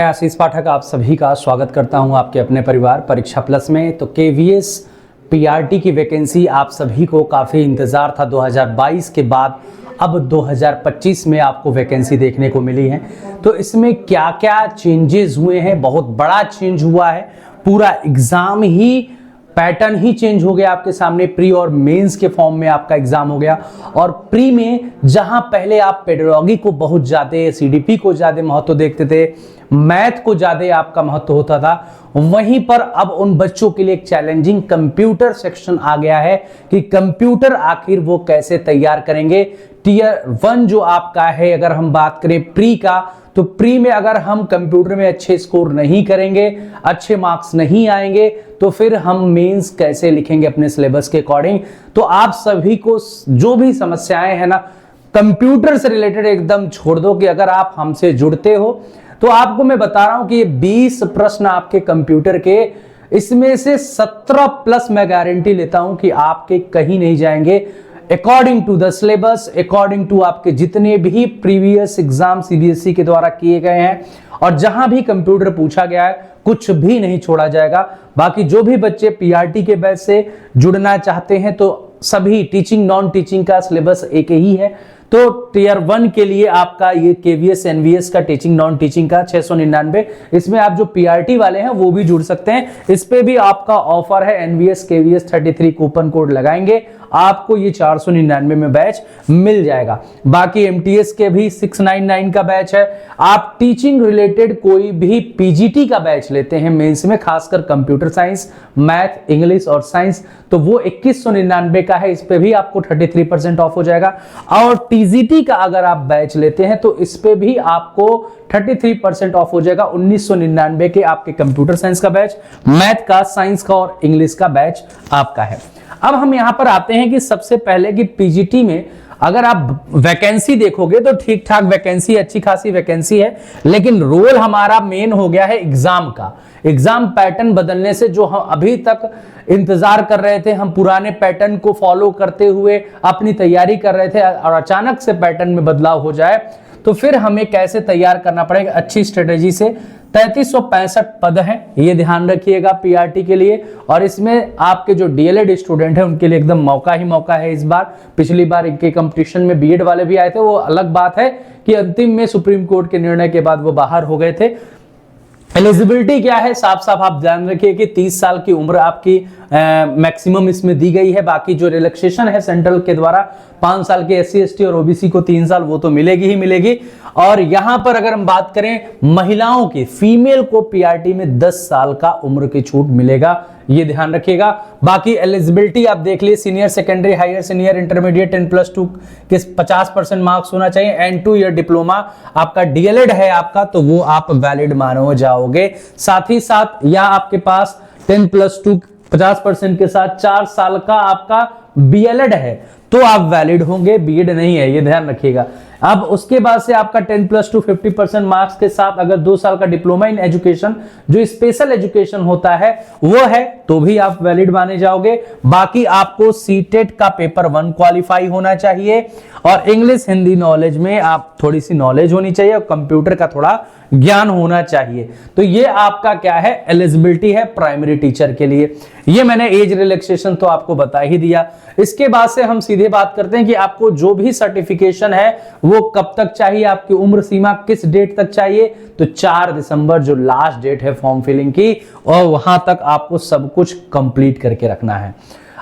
मैं आशीष पाठक आप सभी का स्वागत करता हूं आपके अपने परिवार परीक्षा प्लस में। तो केवीएस पीआरटी की वैकेंसी आप सभी को काफ़ी इंतज़ार था 2022 के बाद, अब 2025 में आपको वैकेंसी देखने को मिली है। तो इसमें क्या क्या चेंजेस हुए हैं, बहुत बड़ा चेंज हुआ है। पूरा एग्ज़ाम ही पैटर्न ही चेंज हो गया आपके सामने। प्री और मेंस के फॉर्म में आपका एग्जाम हो गया। और प्री में जहां पहले आप पेडोलॉजी को बहुत ज़्यादा, सीडीपी को ज़्यादा महत्व देखते थे, मैथ को ज़्यादा आपका महत्व होता था, वहीं पर अब उन बच्चों के लिए एक चैलेंजिंग कंप्यूटर सेक्शन आ गया है कि कंप्यूटर आखिर वो कैसे तैयार करेंगे। टीयर 1 जो आपका है, अगर हम बात करें प्री का, तो प्री में अगर हम कंप्यूटर में अच्छे स्कोर नहीं करेंगे, अच्छे मार्क्स नहीं आएंगे, तो फिर हम मेंस कैसे लिखेंगे अपने सिलेबस के अकॉर्डिंग। तो आप सभी को जो भी समस्याएं हैं ना कंप्यूटर से रिलेटेड, एकदम छोड़ दो कि अगर आप हमसे जुड़ते हो तो आपको मैं बता रहा हूं कि ये 20 प्रश्न आपके कंप्यूटर के, इसमें से 17 प्लस मैं गारंटी लेता हूं कि आपके कहीं नहीं जाएंगे। According to the syllabus, according to आपके जितने भी प्रीवियस एग्जाम सीबीएसई के द्वारा किए गए हैं, और जहां भी कंप्यूटर पूछा गया है कुछ भी नहीं छोड़ा जाएगा। बाकी जो भी बच्चे पीआरटी के बैच से जुड़ना चाहते हैं तो सभी टीचिंग नॉन टीचिंग का सिलेबस एक ही है। तो टीयर 1 के लिए आपका ये केवीएस एनवीएस का टीचिंग नॉन टीचिंग का 699, इसमें आप जो पीआरटी वाले हैं वो भी जुड़ सकते हैं। इस पे भी आपका ऑफर है, एनवीएस केवीएस 33 कूपन कोड लगाएंगे आपको ये 499 में बैच मिल जाएगा। बाकी एमटीएस के भी 699 का बैच है। आप टीचिंग रिलेटेड कोई भी पीजीटी का बैच लेते हैं मेंस में, खासकर कंप्यूटर साइंस, मैथ, इंग्लिश और साइंस, तो वो 2199 का है। इस पे भी आपको 33% ऑफ हो जाएगा। और टीजीटी का अगर आप बैच लेते हैं तो इस पे भी आपको 33% ऑफ हो जाएगा। 1999 के आपके कंप्यूटर साइंस का बैच, मैथ का, साइंस का और इंग्लिश का बैच आपका है। अब हम यहां पर आते हैं कि सबसे पहले कि पीजीटी में अगर आप वैकेंसी देखोगे तो ठीक ठाक वैकेंसी, अच्छी खासी वैकेंसी है, लेकिन रोल हमारा मेन हो गया है एग्जाम का। एग्जाम पैटर्न बदलने से जो हम अभी तक इंतजार कर रहे थे, हम पुराने पैटर्न को फॉलो करते हुए अपनी तैयारी कर रहे थे, और अचानक से पैटर्न में बदलाव हो जाए तो फिर हमें कैसे तैयार करना पड़ेगा अच्छी स्ट्रेटेजी से। 3365 पद हैं, ये ध्यान रखिएगा पीआरटी के लिए। और इसमें आपके जो डीएलएड स्टूडेंट हैं उनके लिए एकदम मौका ही मौका है इस बार। पिछली बार इनके कंपटीशन में बीएड वाले भी आए थे, वो अलग बात है कि अंतिम में सुप्रीम कोर्ट के निर्णय के बाद वो बाहर हो गए थे। एलिजिबिलिटी क्या है, साफ साफ आप ध्यान रखिए कि 30 साल की उम्र आपकी मैक्सिमम इसमें दी गई है। बाकी जो रिलैक्सेशन है सेंट्रल के द्वारा 5 साल के एससी एसटी और ओबीसी को 3 साल, वो तो मिलेगी ही मिलेगी। और यहां पर अगर हम बात करें महिलाओं की, फीमेल को पीआरटी में 10 साल का उम्र की छूट मिलेगा, ये ध्यान रखिएगा। बाकी एलिजिबिलिटी आप देख लीजिए, senior secondary, higher senior, intermediate 10+2 के 50% मार्क्स होना चाहिए। एंड 2 ईयर डिप्लोमा आपका डीएलएड है आपका, तो वो आप वैलिड माने जाओगे। साथ ही साथ यहाँ आपके पास 10+2 50% के साथ 4 साल का आपका बीएलएड है तो आप वैलिड होंगे, बीएड नहीं है, ये ध्यान रखिएगा। अब उसके बाद से आपका 10+2 50% मार्क्स के साथ अगर 2 साल का डिप्लोमा इन एजुकेशन, जो स्पेशल एजुकेशन होता है वो है, तो भी आप वैलिड माने जाओगे। बाकी आपको सीटेट का पेपर 1 क्वालिफाई होना चाहिए, और इंग्लिश हिंदी नॉलेज में आप थोड़ी सी नॉलेज होनी चाहिए, और कंप्यूटर का थोड़ा ज्ञान होना चाहिए। तो ये आपका क्या है, एलिजिबिलिटी है प्राइमरी टीचर के लिए। ये मैंने एज रिलैक्सेशन तो आपको बता ही दिया। इसके बाद से हम सीधे बात करते हैं कि आपको जो भी सर्टिफिकेशन है वो कब तक चाहिए, आपकी उम्र सीमा किस डेट तक चाहिए। तो 4 दिसंबर जो लास्ट डेट है फॉर्म फिलिंग की, और वहां तक आपको सब कुछ कंप्लीट करके रखना है।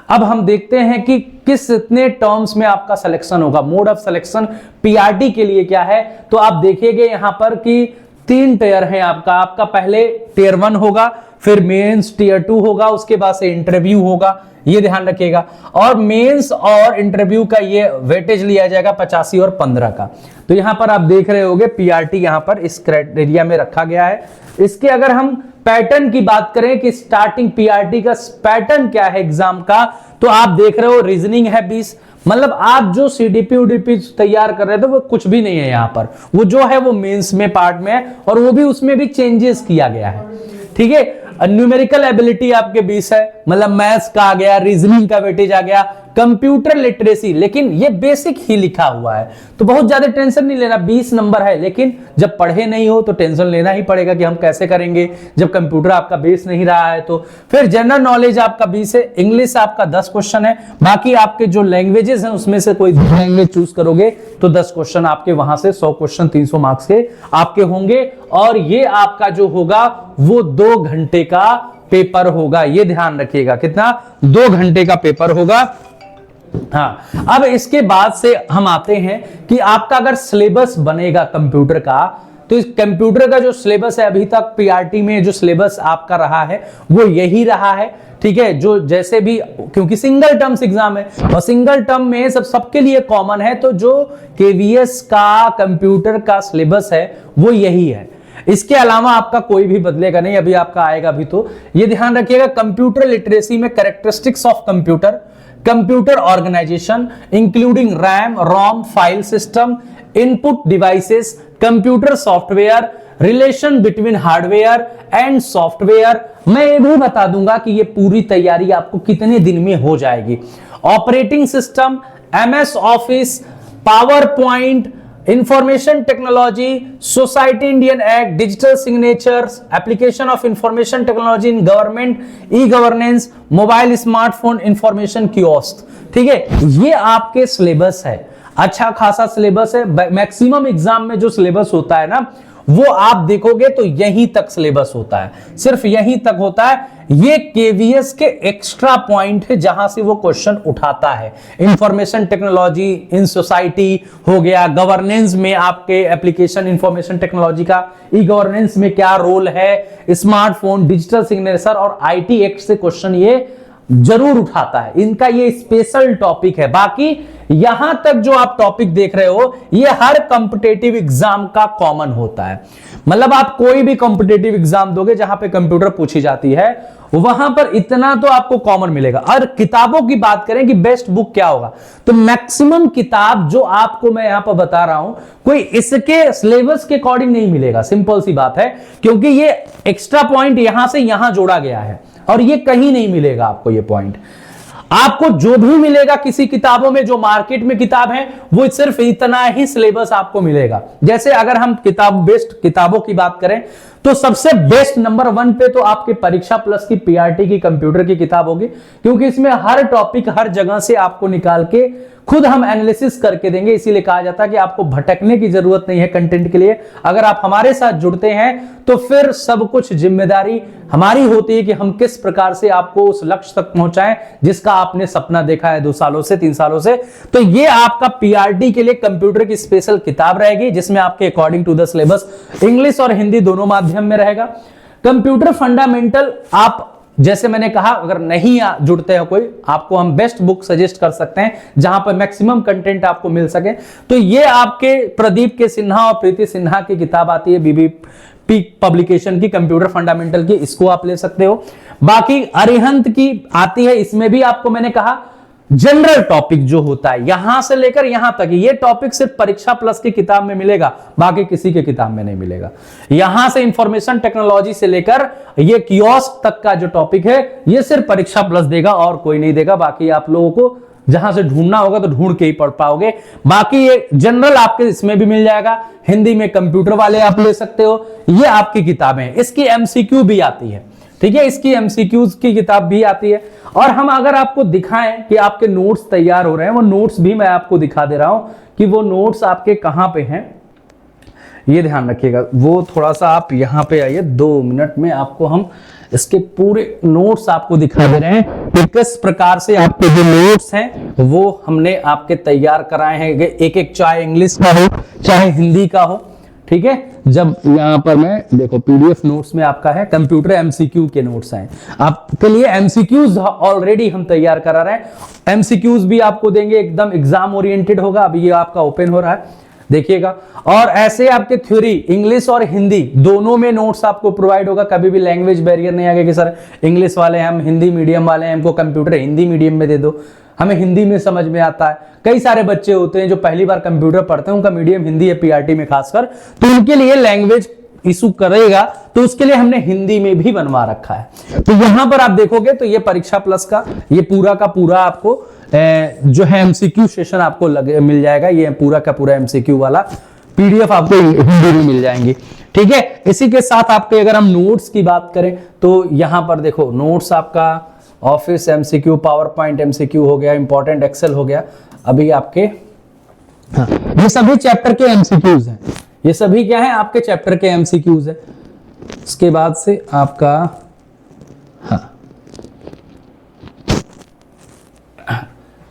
अब हम देखते हैं कि कितने टर्म्स में आपका सिलेक्शन होगा। मोड ऑफ सिलेक्शन पीआरटी के लिए क्या है, तो आप देखिएगा यहां पर कि 3 टीयर है आपका पहले टीयर 1 होगा, फिर मेंस टीयर 2 होगा, उसके बाद से इंटरव्यू होगा, ये ध्यान रखिएगा। और मेंस और इंटरव्यू का ये वेटेज लिया जाएगा 85 और 15 का। तो यहां पर आप देख रहे होंगे पीआरटी यहां पर इस क्राइटेरिया में रखा गया है। इसके अगर हम पैटर्न की बात करें कि स्टार्टिंग पीआरटी का पैटर्न क्या है एग्जाम का, तो आप देख रहे हो रीजनिंग है 20, मतलब आप जो सीडीपी उडीपी तैयार कर रहे थे वो कुछ भी नहीं है यहाँ पर, वो जो है वो मेंस में पार्ट में है, और वो भी उसमें भी चेंजेस किया गया है। ठीक है, न्यूमेरिकल एबिलिटी आपके 20 है, मतलब मैथ्स का आ गया, रीजनिंग का वेटेज आ गया, कंप्यूटर लिटरेसी, लेकिन ये बेसिक ही लिखा हुआ है तो बहुत ज्यादा टेंशन नहीं लेना, 20 नंबर है, लेकिन जब पढ़े नहीं हो तो टेंशन लेना ही पड़ेगा कि हम कैसे करेंगे जब कंप्यूटर आपका बेस नहीं रहा है। तो फिर जनरल नॉलेज आपका 20 है, इंग्लिश आपका 10 क्वेश्चन है, बाकी आपके जो लैंग्वेजेस हैं उसमें से कोई लैंग्वेज चूज करोगे तो 10 क्वेश्चन आपके वहां से 100 क्वेश्चन 300 मार्क्स के आपके होंगे। और ये आपका जो होगा वो 2 घंटे का पेपर होगा, ये ध्यान रखिएगा, कितना, 2 घंटे का पेपर होगा। हाँ, अब इसके बाद से हम आते हैं कि आपका अगर सिलेबस बनेगा कंप्यूटर का, तो इस कंप्यूटर का जो सिलेबस है अभी तक पीआरटी में जो सिलेबस आपका रहा है वो यही रहा है, ठीक है। जो जैसे भी, क्योंकि सिंगल टर्म्स एग्जाम है और सिंगल टर्म में सबके लिए कॉमन है, तो जो केवीएस का कंप्यूटर का सिलेबस है वो यही है, इसके अलावा आपका कोई भी बदलेगा नहीं। अभी आपका आएगा भी, तो ये ध्यान रखिएगा। कंप्यूटर लिटरेसी में characteristics of computer, computer organisation including RAM ROM file system, input devices, computer software, relation between hardware and software. मैं ये भी बता दूंगा कि ये पूरी तैयारी आपको कितने दिन में हो जाएगी। Operating system, MS office, power point, information technology, society Indian act, digital signatures, application of information technology in government, e governance, mobile smartphone information kiosk, ठीक है। ये आपके सिलेबस है, अच्छा खासा सिलेबस है। मैक्सिमम एग्जाम में जो सिलेबस होता है ना वो आप देखोगे तो यहीं तक सिलेबस होता है, सिर्फ यहीं तक होता है। ये केवीएस के एक्स्ट्रा पॉइंट है जहां से वो क्वेश्चन उठाता है। इंफॉर्मेशन टेक्नोलॉजी इन सोसाइटी हो गया, गवर्नेंस में आपके एप्लीकेशन इंफॉर्मेशन टेक्नोलॉजी का, ई गवर्नेंस में क्या रोल है, स्मार्टफोन, डिजिटल सिग्नेचर और आईटी एक्ट से क्वेश्चन ये जरूर उठाता है, इनका ये स्पेशल टॉपिक है। बाकी यहां तक जो आप टॉपिक देख रहे हो ये हर कॉम्पिटेटिव एग्जाम का कॉमन होता है। मतलब आप कोई भी कॉम्पिटेटिव एग्जाम दोगे जहां पे कंप्यूटर पूछी जाती है वहां पर इतना तो आपको कॉमन मिलेगा। और किताबों की बात करें कि बेस्ट बुक क्या होगा, तो मैक्सिमम किताब जो आपको मैं यहां पर बता रहा हूं कोई इसके सिलेबस के अकॉर्डिंग नहीं मिलेगा, सिंपल सी बात है, क्योंकि ये एक्स्ट्रा पॉइंट यहां से यहां जोड़ा गया है और ये कहीं नहीं मिलेगा आपको। ये पॉइंट आपको जो भी मिलेगा किसी किताबों में, जो मार्केट में किताब है, वो सिर्फ इतना ही सिलेबस आपको मिलेगा। जैसे अगर हम किताब बेस्ट किताबों की बात करें तो सबसे बेस्ट नंबर 1 पे तो आपके परीक्षा प्लस की पीआरटी की कंप्यूटर की किताब होगी, क्योंकि इसमें हर टॉपिक हर जगह से आपको निकाल के खुद हम एनालिसिस करके देंगे। इसीलिए कहा जाता है कि आपको भटकने की जरूरत नहीं है कंटेंट के लिए। अगर आप हमारे साथ जुड़ते हैं तो फिर सब कुछ जिम्मेदारी हमारी होती है कि हम किस प्रकार से आपको उस लक्ष्य तक पहुंचाएं जिसका आपने सपना देखा है 2 सालों से 3 सालों से। तो ये आपका पीआरटी के लिए कंप्यूटर की स्पेशल किताब रहेगी, जिसमें आपके according to the syllabus English और हिंदी दोनों माध्यम में रहेगा। कंप्यूटर फंडामेंटल, आप जैसे मैंने कहा अगर नहीं जुड़ते हो कोई, आपको हम बेस्ट बुक सजेस्ट कर सकते हैं जहां पर मैक्सिमम कंटेंट आपको मिल सके। तो ये आपके प्रदीप के सिन्हा और प्रीति सिन्हा की किताब आती है बीबीपी पब्लिकेशन की, कंप्यूटर फंडामेंटल की, इसको आप ले सकते हो। बाकी अरिहंत की आती है, इसमें भी आपको मैंने कहा जनरल टॉपिक जो होता है यहां से लेकर यहां तक, ये टॉपिक सिर्फ परीक्षा प्लस की किताब में मिलेगा, बाकी किसी के किताब में नहीं मिलेगा। यहां से इंफॉर्मेशन टेक्नोलॉजी से लेकर ये कियोस्क तक का जो टॉपिक है ये सिर्फ परीक्षा प्लस देगा और कोई नहीं देगा। बाकी आप लोगों को जहां से ढूंढना होगा तो ढूंढ के ही पढ़ पाओगे। बाकी ये जनरल आपके इसमें भी मिल जाएगा, हिंदी में कंप्यूटर वाले आप ले सकते हो, ये आपकी किताबें हैं। इसकी एमसीक्यू भी आती है, ठीक है, इसकी एमसीक्यूज की किताब भी आती है। और हम अगर आपको दिखाएं कि आपके नोट्स तैयार हो रहे हैं, वो नोट्स भी मैं आपको दिखा दे रहा हूं कि वो नोट्स आपके कहां पे हैं, ये ध्यान रखिएगा। वो थोड़ा सा आप यहां पे आइए, 2 मिनट में आपको हम इसके पूरे नोट्स आपको दिखा दे रहे हैं कि किस प्रकार से आपके जो नोट्स हैं वो हमने आपके तैयार कराए हैं। एक एक चाहे इंग्लिश का हो चाहे हिंदी का हो, ठीक है। जब यहां पर मैं देखो पीडीएफ नोट्स में आपका है कंप्यूटर एमसीक्यू के नोट्स हैं, आपके लिए एमसीक्यूज ऑलरेडी हम तैयार करा रहे हैं। एमसीक्यूज भी आपको देंगे, एकदम एग्जाम ओरिएंटेड होगा। अभी ये आपका ओपन हो रहा है, देखिएगा। और ऐसे आपके थ्योरी इंग्लिश और हिंदी दोनों में नोट्स आपको प्रोवाइड होगा। कभी भी लैंग्वेज बैरियर नहीं आएगा कि सर इंग्लिश वाले हैं, हम हिंदी मीडियम वाले हैं, हमको कंप्यूटर हिंदी मीडियम में दे दो, हमें हिंदी में समझ में आता है। कई सारे बच्चे होते हैं जो पहली बार कंप्यूटर पढ़ते हैं, उनका मीडियम हिंदी है पीआरटी में खासकर, तो उनके लिए लैंग्वेज इशू करेगा, तो उसके लिए हमने हिंदी में भी बनवा रखा है। तो यहां पर आप देखोगे तो ये परीक्षा प्लस का ये पूरा का पूरा आपको जो है एमसीक्यू सेशन आपको मिल जाएगा। ये पूरा का पूरा एमसीक्यू वाला पीडीएफ आपको हिंदी में मिल जाएंगी, ठीक है। इसी के साथ आपके अगर हम नोट्स की बात करें तो यहां पर देखो नोट्स आपका office MCQ, power point MCQ हो गया, इंपॉर्टेंट एक्सेल हो गया। अभी आपके ये सभी चैप्टर के एमसीक्यूज हैं, ये सभी क्या है आपके चैप्टर के एमसीक्यूज है। इसके बाद से आपका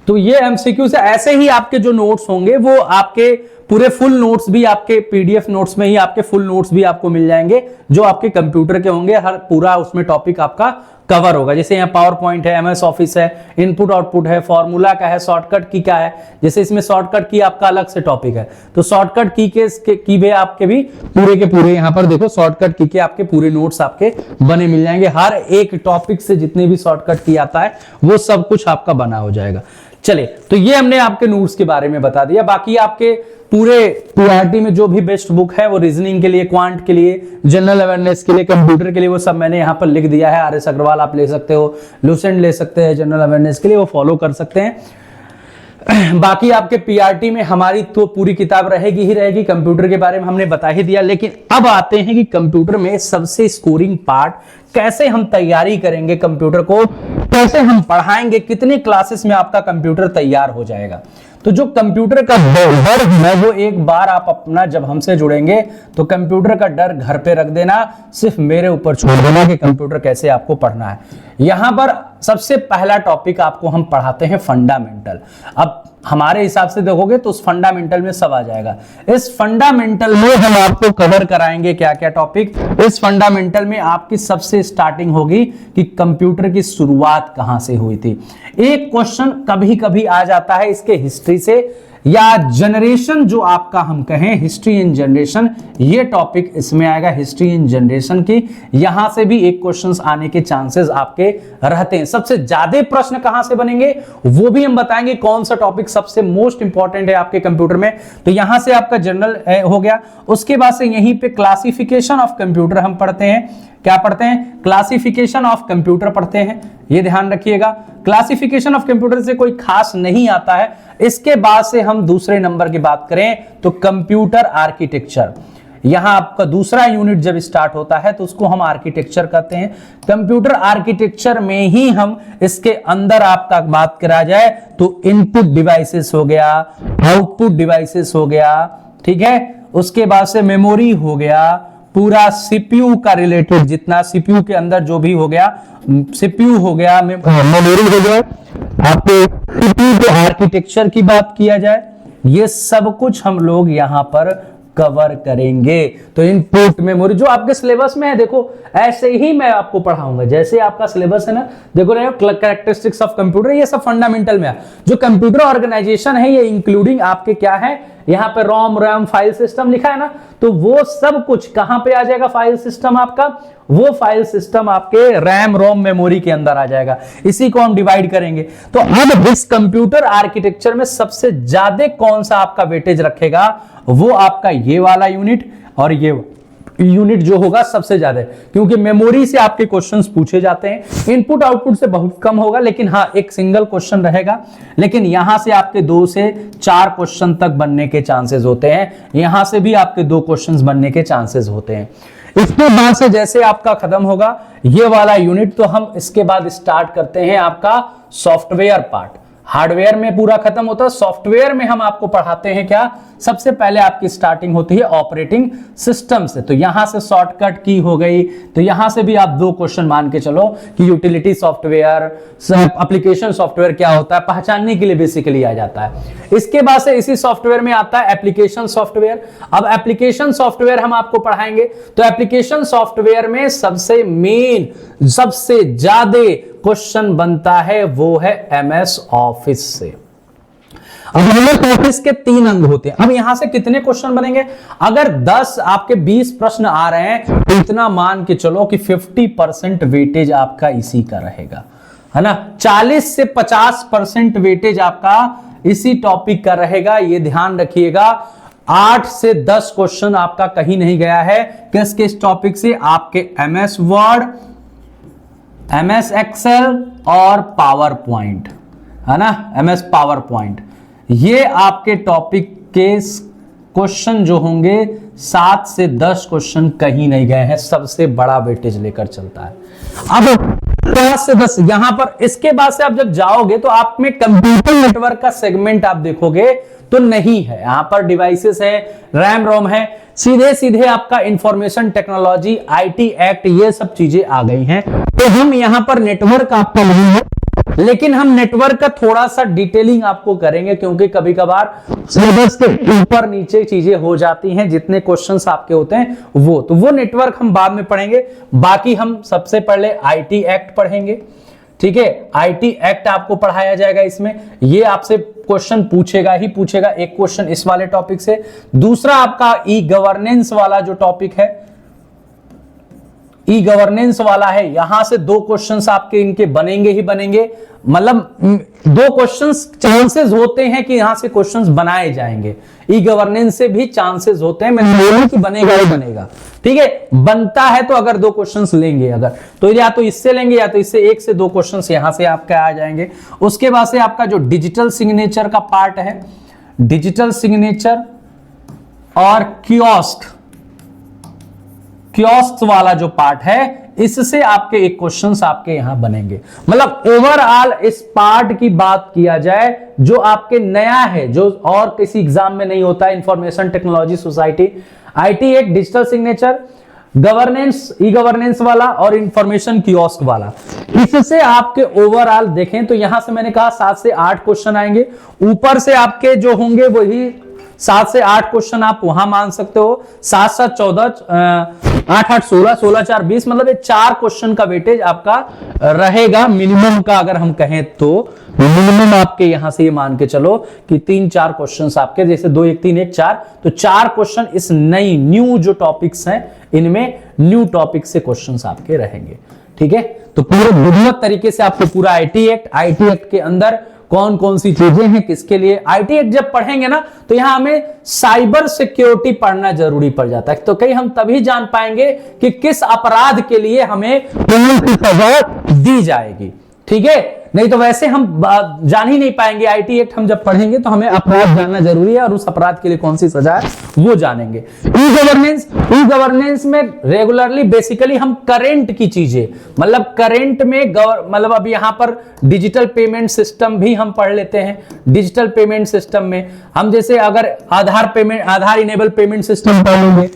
तो ये एमसीक्यू से ऐसे ही आपके जो नोट्स होंगे वो आपके पूरे फुल नोट्स भी आपके पीडीएफ नोट्स में ही आपके फुल नोट्स भी आपको मिल जाएंगे जो आपके कंप्यूटर के होंगे। हर पूरा उसमें टॉपिक आपका कवर होगा। जैसे यहाँ पावर पॉइंट है, एमएस ऑफिस है, इनपुट आउटपुट है, फॉर्मूला का है, शॉर्टकट की क्या है। जैसे इसमें शॉर्टकट की आपका अलग से टॉपिक है, तो शॉर्टकट की भी आपके भी पूरे के पूरे यहाँ पर देखो शॉर्टकट की के आपके पूरे नोट्स आपके बने मिल जाएंगे। हर एक टॉपिक से जितने भी शॉर्टकट की आता है वो सब कुछ आपका बना हो जाएगा। चलिए, तो ये हमने आपके नोट्स के बारे में बता दिया। बाकी आपके पूरे पीआरटी में जो भी बेस्ट बुक है वो रीजनिंग के लिए, क्वांट के लिए, जनरल अवेयरनेस के लिए, कंप्यूटर के लिए, वो सब मैंने यहाँ पर लिख दिया है। आर.एस. अग्रवाल आप ले सकते हो, लुसेंट ले सकते हैं जनरल अवेयरनेस के लिए, वो फॉलो कर सकते हैं। बाकी आपके पीआरटी में हमारी तो पूरी किताब रहेगी ही रहेगी। कंप्यूटर के बारे में हमने बता ही दिया, लेकिन अब आते हैं कि कंप्यूटर में सबसे स्कोरिंग पार्ट कैसे हम तैयारी करेंगे, कंप्यूटर को कैसे हम पढ़ाएंगे, कितने क्लासेस में आपका कंप्यूटर तैयार हो जाएगा। तो जो कंप्यूटर का डर है वो एक बार आप अपना जब हमसे जुड़ेंगे तो कंप्यूटर का डर घर पे रख देना, सिर्फ मेरे ऊपर छोड़ देना कि कंप्यूटर कैसे आपको पढ़ना है। यहां पर सबसे पहला टॉपिक आपको हम पढ़ाते हैं फंडामेंटल। अब हमारे हिसाब से देखोगे तो उस फंडामेंटल में सब आ जाएगा। इस फंडामेंटल में हम आपको कवर कराएंगे क्या क्या टॉपिक। इस फंडामेंटल में आपकी सबसे स्टार्टिंग होगी कि कंप्यूटर की शुरुआत कहां से हुई थी। एक क्वेश्चन कभी कभी आ जाता है इसके हिस्ट्री से, या जनरेशन जो आपका हम कहें हिस्ट्री इन जनरेशन, ये टॉपिक इसमें आएगा हिस्ट्री इन जनरेशन की। यहां से भी एक क्वेश्चंस आने के चांसेस आपके रहते हैं। सबसे ज्यादा प्रश्न कहां से बनेंगे वो भी हम बताएंगे, कौन सा टॉपिक सबसे मोस्ट इंपॉर्टेंट है आपके कंप्यूटर में। तो यहां से आपका जनरल हो गया। उसके बाद से यहीं पे क्लासिफिकेशन ऑफ कंप्यूटर हम पढ़ते हैं। क्या पढ़ते हैं? क्लासिफिकेशन ऑफ कंप्यूटर पढ़ते हैं, ये ध्यान रखिएगा। क्लासिफिकेशन ऑफ कंप्यूटर से कोई खास नहीं आता है। इसके बाद से हम दूसरे नंबर की बात करें तो कंप्यूटर आर्किटेक्चर। यहां आपका दूसरा यूनिट जब स्टार्ट होता है तो उसको हम आर्किटेक्चर कहते हैं। कंप्यूटर आर्किटेक्चर में ही हम इसके अंदर आपका बात करा जाए तो इनपुट डिवाइसेस हो गया, आउटपुट डिवाइसेस हो गया, ठीक है। उसके बाद से मेमोरी हो गया, पूरा सीपीयू का रिलेटेड जितना सीपीयू के अंदर जो भी हो गया, सीपीयू हो गया, मेमोरी हो गया, आपके सीपीयू के आर्किटेक्चर की बात किया जाए, ये सब कुछ हम लोग यहां पर कवर करेंगे। तो इनपुट मेमोरी जो आपके सिलेबस में है, देखो ऐसे ही मैं आपको पढ़ाऊंगा जैसे आपका सिलेबस है ना। देखो कैरेक्टरिस्टिक्स ऑफ कंप्यूटर, ये सब फंडामेंटल में है। जो कंप्यूटर ऑर्गेनाइजेशन है ये इंक्लूडिंग आपके क्या है, यहां पे रोम रैम फाइल सिस्टम लिखा है ना, तो वो सब कुछ कहां पे आ जाएगा, फाइल सिस्टम आपका, वो फाइल सिस्टम आपके रैम रोम मेमोरी के अंदर आ जाएगा। इसी को हम डिवाइड करेंगे। तो अब इस कंप्यूटर आर्किटेक्चर में सबसे ज्यादा कौन सा आपका वेटेज रखेगा, वो आपका ये वाला यूनिट और ये यूनिट जो होगा सबसे ज्यादा, क्योंकि मेमोरी से आपके क्वेश्चंस पूछे जाते हैं। इनपुट आउटपुट से बहुत कम होगा, लेकिन हाँ एक सिंगल क्वेश्चन रहेगा। लेकिन यहां से आपके 2 से 4 क्वेश्चन तक बनने के चांसेस होते हैं। यहां से भी आपके 2 क्वेश्चंस बनने के चांसेस होते हैं। इसके बाद से जैसे आपका खत्म होगा ये वाला यूनिट, तो हम इसके बाद स्टार्ट करते हैं आपका सॉफ्टवेयर पार्ट। हार्डवेयर में पूरा खत्म होता है, सॉफ्टवेयर में हम आपको पढ़ाते हैं क्या, सबसे पहले आपकी स्टार्टिंग होती है ऑपरेटिंग सिस्टम से। तो यहां से शॉर्टकट की हो गई, तो यहां से भी आप 2 क्वेश्चन मान के चलो कि यूटिलिटी सॉफ्टवेयर, एप्लीकेशन सॉफ्टवेयर क्या होता है, पहचानने के लिए बेसिकली आ जाता है। इसके बाद से इसी सॉफ्टवेयर में आता है एप्लीकेशन सॉफ्टवेयर। अब एप्लीकेशन सॉफ्टवेयर हम आपको पढ़ाएंगे, तो एप्लीकेशन सॉफ्टवेयर में सबसे मेन, सबसे ज्यादा क्वेश्चन बनता है वो है एमएस ऑफिस से। अब एमएस ऑफिस के 3 अंग होते हैं। अब यहां से कितने क्वेश्चन बनेंगे, अगर 10 आपके 20 प्रश्न आ रहे हैं तो इतना मान के चलो कि 50% वेटेज आपका इसी का रहेगा, है ना। 40 से 50% वेटेज आपका इसी टॉपिक का रहेगा, ये ध्यान रखिएगा। 8 से 10 क्वेश्चन आपका कहीं नहीं गया है किस किस टॉपिक से, आपके एमएस वर्ड, एमएस एक्सेल और पावर पॉइंट। है ना, MS पावर पॉइंट। ये आपके टॉपिक के क्वेश्चन जो होंगे 7 से 10 क्वेश्चन कहीं नहीं गए हैं, सबसे बड़ा वेटेज लेकर चलता है। अब 5 से 10 यहां पर, इसके बाद से आप जब जाओगे तो आप में कंप्यूटर नेटवर्क का सेगमेंट आप देखोगे तो नहीं है, यहां पर डिवाइसेस है, रैम रोम है, सीधे सीधे आपका इंफॉर्मेशन टेक्नोलॉजी, आईटी एक्ट, ये सब चीजें आ गई हैं। तो हम यहां पर नेटवर्क आपका नहीं है, लेकिन हम नेटवर्क का थोड़ा सा डिटेलिंग आपको करेंगे, क्योंकि कभी कभार सिलेबस के ऊपर नीचे चीजें हो जाती हैं, जितने क्वेश्चंस आपके होते हैं वो नेटवर्क हम बाद में पढ़ेंगे। बाकी हम सबसे पहले आईटी एक्ट पढ़ेंगे, ठीक है। आईटी एक्ट आपको पढ़ाया जाएगा, इसमें ये आपसे क्वेश्चन पूछेगा ही पूछेगा, एक क्वेश्चन इस वाले टॉपिक से। दूसरा आपका ई गवर्नेंस वाला जो टॉपिक है, ई गवर्नेंस वाला है, यहां से 2 क्वेश्चंस आपके इनके बनेंगे ही बनेंगे, मतलब 2 क्वेश्चंस चांसेस होते हैं कि यहां से क्वेश्चंस बनाए जाएंगे। ई गवर्नेंस से भी चांसेस होते हैं, मैं बोलूं कि बनेगा ही बनेगा, ठीक है। बनता है तो अगर 2 क्वेश्चंस लेंगे, अगर तो या तो इससे लेंगे या तो इससे 1 से 2 क्वेश्चंस यहां से आपके आ जाएंगे। उसके बाद से आपका जो डिजिटल सिग्नेचर का पार्ट है, डिजिटल सिग्नेचर और कियोस्क वाला जो पार्ट है, इससे आपके एक क्वेश्चंस आपके यहां बनेंगे। मतलब ओवरऑल इस पार्ट की बात किया जाए जो आपके नया है, जो और किसी एग्जाम में नहीं होता है, information technology society, IT act, digital signature, governance, e governance वाला और इंफॉर्मेशन कियोस्क वाला, इससे आपके ओवरऑल देखें तो यहां से मैंने कहा 7 से 8 क्वेश्चन आएंगे। ऊपर से आपके जो होंगे वही 7 से 8 क्वेश्चन आप वहां मान सकते हो। 7 7 14 8 8 16 16 4 20, मतलब ये 4 क्वेश्चन का वेटेज आपका रहेगा मिनिमम का। अगर हम कहें तो मिनिमम आपके यहां से ये मान के चलो कि 3-4 क्वेश्चंस आपके, जैसे 2 1 3 1 4, तो 4 क्वेश्चन इस नई न्यू जो टॉपिक्स हैं, इनमें न्यू टॉपिक से क्वेश्चंस आपके रहेंगे, ठीक है। तो पूरे विधिवत तरीके से आपको पूरा आईटी एक्ट के अंदर कौन कौन सी चीजें हैं, किसके लिए आईटी एक्ट जब पढ़ेंगे ना, तो यहां हमें साइबर सिक्योरिटी पढ़ना जरूरी पड़ जाता है। तो कहीं हम तभी जान पाएंगे कि किस अपराध के लिए हमें कौन सी सजा दी जाएगी, ठीक है। नहीं तो वैसे हम जान ही नहीं पाएंगे। आईटी एक्ट हम जब पढ़ेंगे तो हमें अपराध जानना जरूरी है, और उस अपराध के लिए कौन सी सजा है वो जानेंगे। ई गवर्नेंस में रेगुलरली बेसिकली हम करंट की चीजें, मतलब करंट में मतलब अब यहां पर डिजिटल पेमेंट सिस्टम भी हम पढ़ लेते हैं। डिजिटल पेमेंट सिस्टम में हम जैसे अगर आधार इनेबल पेमेंट सिस्टम पढ़ लेंगे,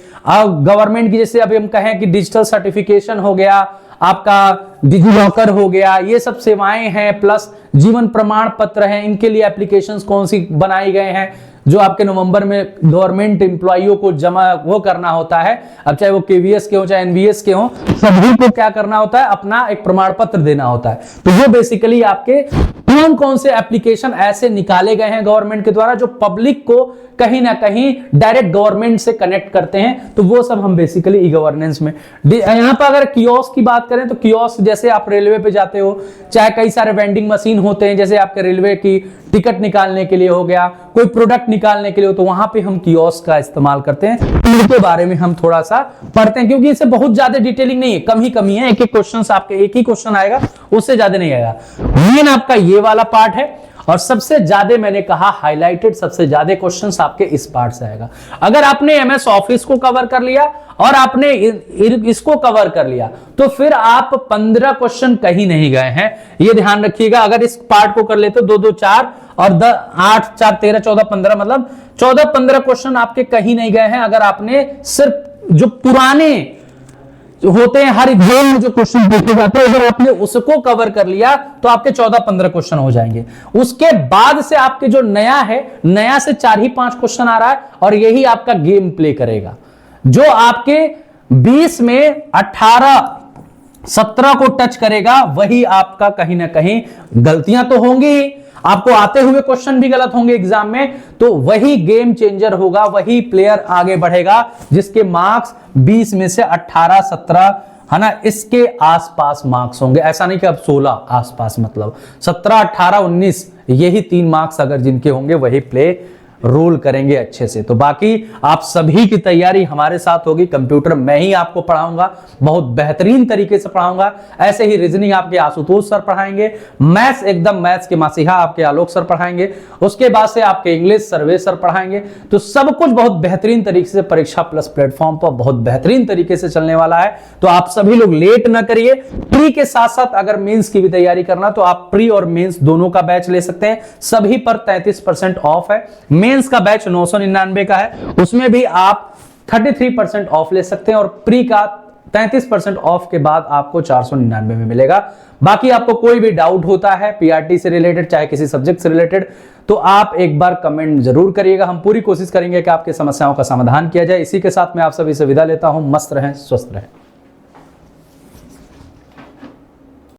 गवर्नमेंट की जैसे अभी हम कहें कि डिजिटल सर्टिफिकेशन हो गया, आपका डिजिलॉकर हो गया, ये सब सेवाएं हैं, प्लस जीवन प्रमाण पत्र हैं, इनके लिए एप्लीकेशंस कौन सी बनाई गए हैं, जो आपके नवंबर में गवर्नमेंट एम्प्लॉइयों को जमा वो करना होता है। अब चाहे वो केवीएस के हो चाहे एनवीएस के हो, सभी को क्या करना होता है, अपना एक प्रमाण पत्र देना होता है। तो वो बेसिकली आपके कौन कौन से एप्लीकेशन ऐसे निकाले गए हैं गवर्नमेंट के द्वारा जो पब्लिक को कहीं ना कहीं डायरेक्ट गवर्नमेंट से कनेक्ट करते हैं, तो वो सब हम बेसिकली ई गवर्नेंस में। यहां पर अगर कियोस्क की बात करें तो कियोस्क जैसे आप रेलवे पे जाते हो, चाहे कई सारे वेंडिंग मशीन होते हैं, जैसे आपके रेलवे की टिकट निकालने के लिए हो गया, कोई प्रोडक्ट निकालने के लिए हो, तो वहां पे हम कियोस्क का इस्तेमाल करते हैं। इनके बारे में हम थोड़ा सा पढ़ते हैं, क्योंकि इससे बहुत ज्यादा डिटेलिंग नहीं है, कम ही है। एक एक क्वेश्चन आपके एक ही क्वेश्चन आएगा, उससे ज्यादा नहीं आएगा। मेन आपका ये वाला पार्ट है, और सबसे ज्यादा मैंने कहा हाईलाइटेड, सबसे ज्यादा क्वेश्चंस आपके इस पार्ट से आएगा। अगर आपने एमएस ऑफिस को कवर कर लिया और आपने इसको कवर कर लिया, तो फिर आप 15 क्वेश्चन कहीं नहीं गए हैं, ये ध्यान रखिएगा। अगर इस पार्ट को कर लेते 2 2 4 और 8 4 13 14 15, मतलब 14-15 क्वेश्चन आपके कहीं नहीं गए हैं। अगर आपने सिर्फ जो पुराने होते हैं, हर एग्जाम में जो क्वेश्चन पूछे जाते हैं, अगर आपने उसको कवर कर लिया तो आपके 14-15 क्वेश्चन हो जाएंगे। उसके बाद से आपके जो नया है, नया से 4 ही 5 क्वेश्चन आ रहा है, और यही आपका गेम प्ले करेगा। जो आपके 20 में 18-17 को टच करेगा, वही आपका कहीं ना कहीं गलतियां तो होंगी, आपको आते हुए क्वेश्चन भी गलत होंगे एग्जाम में, तो वही गेम चेंजर होगा, वही प्लेयर आगे बढ़ेगा जिसके मार्क्स 20 में से 18-17 है ना, इसके आसपास मार्क्स होंगे। ऐसा नहीं कि अब 16 आसपास, मतलब 17 18 19, यही 3 मार्क्स अगर जिनके होंगे वही प्ले रोल करेंगे अच्छे से। तो बाकी आप सभी की तैयारी हमारे साथ होगी। कंप्यूटर मैं ही आपको पढ़ाऊंगा, बहुत बेहतरीन तरीके से पढ़ाऊंगा। ऐसे ही रीजनिंग आपके आशुतोष सर पढ़ाएंगे, मैथ्स एकदम मैथ्स के मसीहा आपके आलोक सर पढ़ाएंगे, उसके बाद से आपके इंग्लिश सर्वेश सर पढ़ाएंगे। तो सब कुछ बहुत बेहतरीन तरीके से परीक्षा प्लस प्लेटफॉर्म पर बहुत बेहतरीन तरीके से चलने वाला है। तो आप सभी लोग लेट ना करिए। प्री के साथ साथ अगर मेंस की भी तैयारी करना तो आप प्री और मेंस दोनों का बैच ले सकते हैं, सभी पर 33% ऑफ है। मेंस का बैच 999 का है, उसमें भी आप 33% ऑफ ले सकते हैं और प्री का 33% ऑफ के बाद आपको 499 में मिलेगा। बाकी आपको कोई भी डाउट होता है पीआरटी से रिलेटेड, चाहे किसी सब्जेक्ट से रिलेटेड, तो आप एक बार कमेंट जरूर करिएगा। हम पूरी कोशिश करेंगे कि आपकी समस्याओं का समाधान किया जाए। इसी के साथ मैं आप सभी से विदा लेता हूं। मस्त रहें, स्वस्थ रहें।